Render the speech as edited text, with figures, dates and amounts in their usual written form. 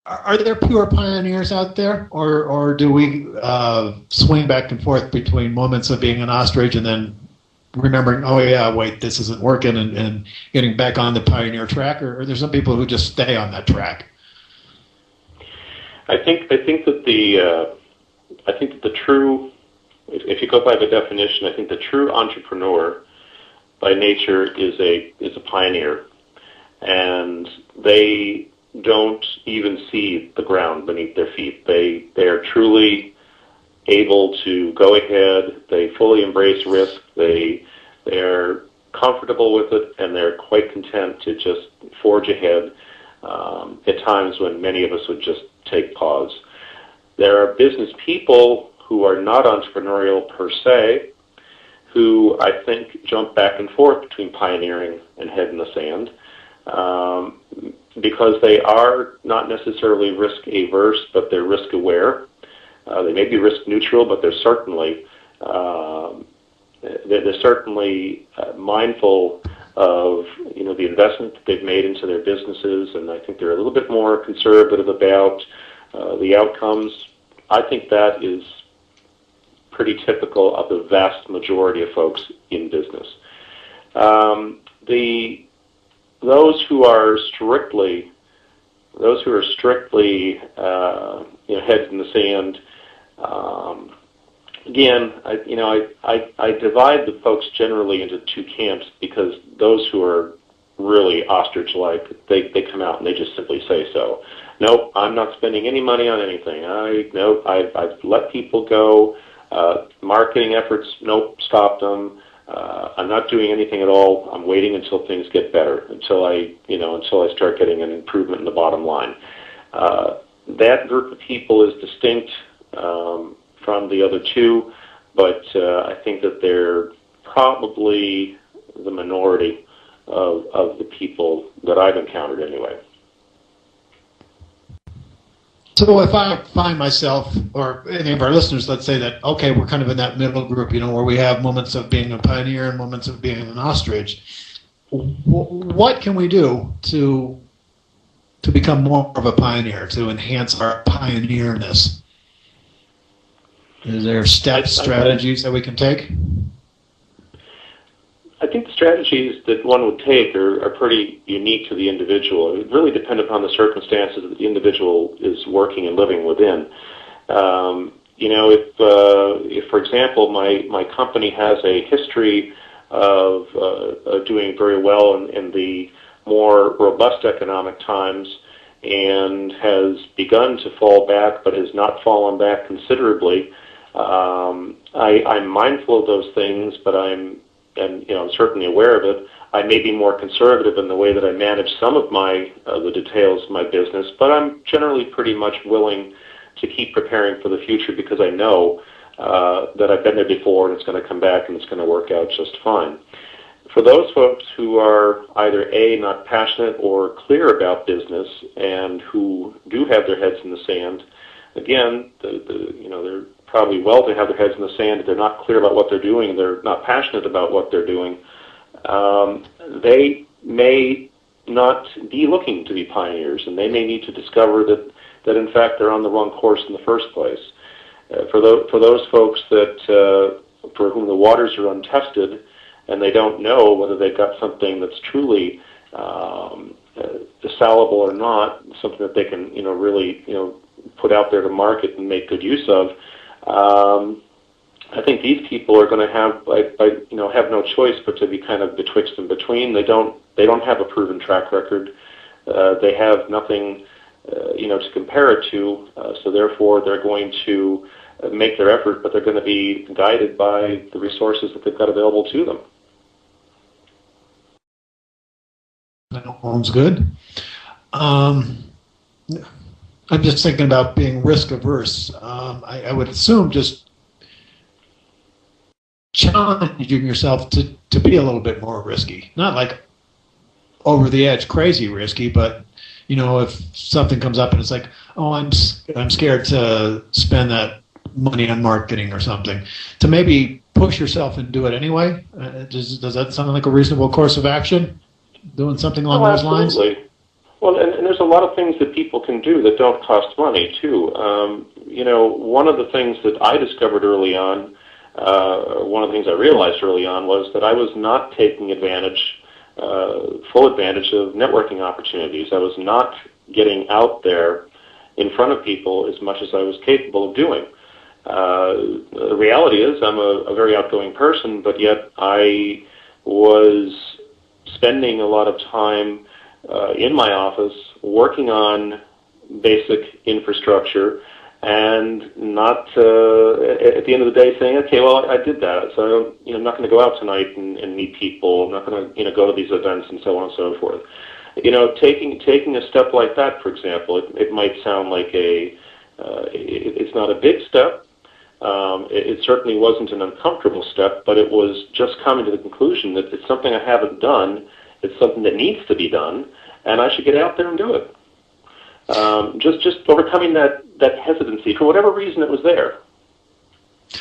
Are there pure pioneers out there, or do we swing back and forth between moments of being an ostrich and then remembering, oh yeah, wait, this isn't working, and getting back on the pioneer track, or are there some people who just stay on that track? I think that the true, if you go by the definition, I think the true entrepreneur by nature is a pioneer, and they don't even see the ground beneath their feet. They are truly able to go ahead. They fully embrace risk. They're comfortable with it, and they're quite content to just forge ahead at times when many of us would just take pause. There are business people who are not entrepreneurial per se, who I think jump back and forth between pioneering and head in the sand, because they are not necessarily risk averse, but they're risk aware. They may be risk neutral, but they're certainly mindful of the investment that they've made into their businesses, and I think they're a little bit more conservative about the outcomes. I think that is pretty typical of the vast majority of folks in business. Those who are strictly heads in the sand. Again, I divide the folks generally into two camps, because those who are really ostrich-like, they come out and they just simply say so. Nope, I'm not spending any money on anything. I've let people go. Marketing efforts, nope, stopped them. I'm not doing anything at all. I'm waiting until things get better, until I start getting an improvement in the bottom line. That group of people is distinct from the other two, but I think that they're probably the minority of the people that I've encountered anyway. So if I find myself, or any of our listeners, let's say that, okay, we're kind of in that middle group, where we have moments of being a pioneer and moments of being an ostrich, what can we do to become more of a pioneer, to enhance our pioneerness? Is there strategies that we can take? I think the strategies that one would take are pretty unique to the individual. It really depends upon the circumstances that the individual is working and living within. If for example, my company has a history of doing very well in the more robust economic times, and has begun to fall back but has not fallen back considerably, I'm mindful of those things, but I'm certainly aware of it. I may be more conservative in the way that I manage some of the details of my business, but I'm generally pretty much willing to keep preparing for the future, because I know that I've been there before and it's going to come back and it's going to work out just fine. For those folks who are either A, not passionate or clear about business, and who do have their heads in the sand, again, they're probably well to have their heads in the sand. If they're not clear about what they're doing, and they're not passionate about what they're doing, they may not be looking to be pioneers, and they may need to discover that in fact they're on the wrong course in the first place. For those folks for whom the waters are untested, and they don't know whether they've got something that's truly salable or not, something that they can really put out there to market and make good use of. I think these people are going to have no choice but to be kind of betwixt and between. They don't have a proven track record. They have nothing to compare it to. So therefore, they're going to make their effort, but they're going to be guided by the resources that they've got available to them. That sounds good. I'm just thinking about being risk averse. I would assume just challenging yourself to be a little bit more risky. Not like over the edge crazy risky, but if something comes up and it's like, oh, I'm scared to spend that money on marketing or something, to maybe push yourself and do it anyway. Does that sound like a reasonable course of action? Doing something along those lines? Well, and there's a lot of things that people can do that don't cost money, too. One of the things that I discovered early on, one of the things I realized early on, was that I was not taking full advantage of networking opportunities. I was not getting out there in front of people as much as I was capable of doing. The reality is I'm a very outgoing person, but yet I was spending a lot of time in my office working on basic infrastructure and not at the end of the day saying, okay, well, I did that, so I'm not going to go out tonight and meet people. I'm not going to go to these events and so on and so forth. Taking a step like that, for example, it might sound like it's not a big step. It certainly wasn't an uncomfortable step, but it was just coming to the conclusion that it's something I haven't done. It's something that needs to be done, and I should get out there and do it. Just overcoming that hesitancy for whatever reason it was there.